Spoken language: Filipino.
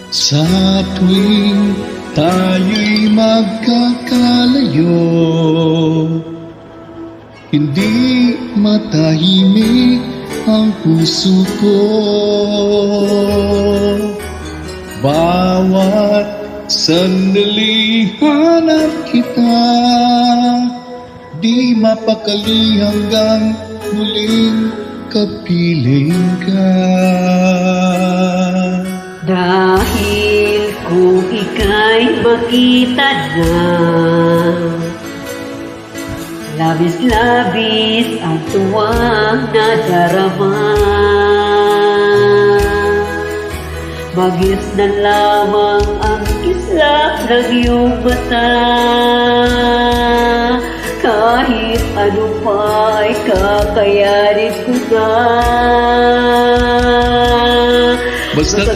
Sa tuwing tayo'y magkakalayo, hindi matahimik ang puso ko. Bawat sandali hanap kita, di mapakali hanggang muling kapiling ka. Dahil kung ika'y makita na, labis-labis ang tuwang nadarama. Bagis na lamang ang kislap ng iyong mata. Kahit ano pa ay kakayanin ko na. Basta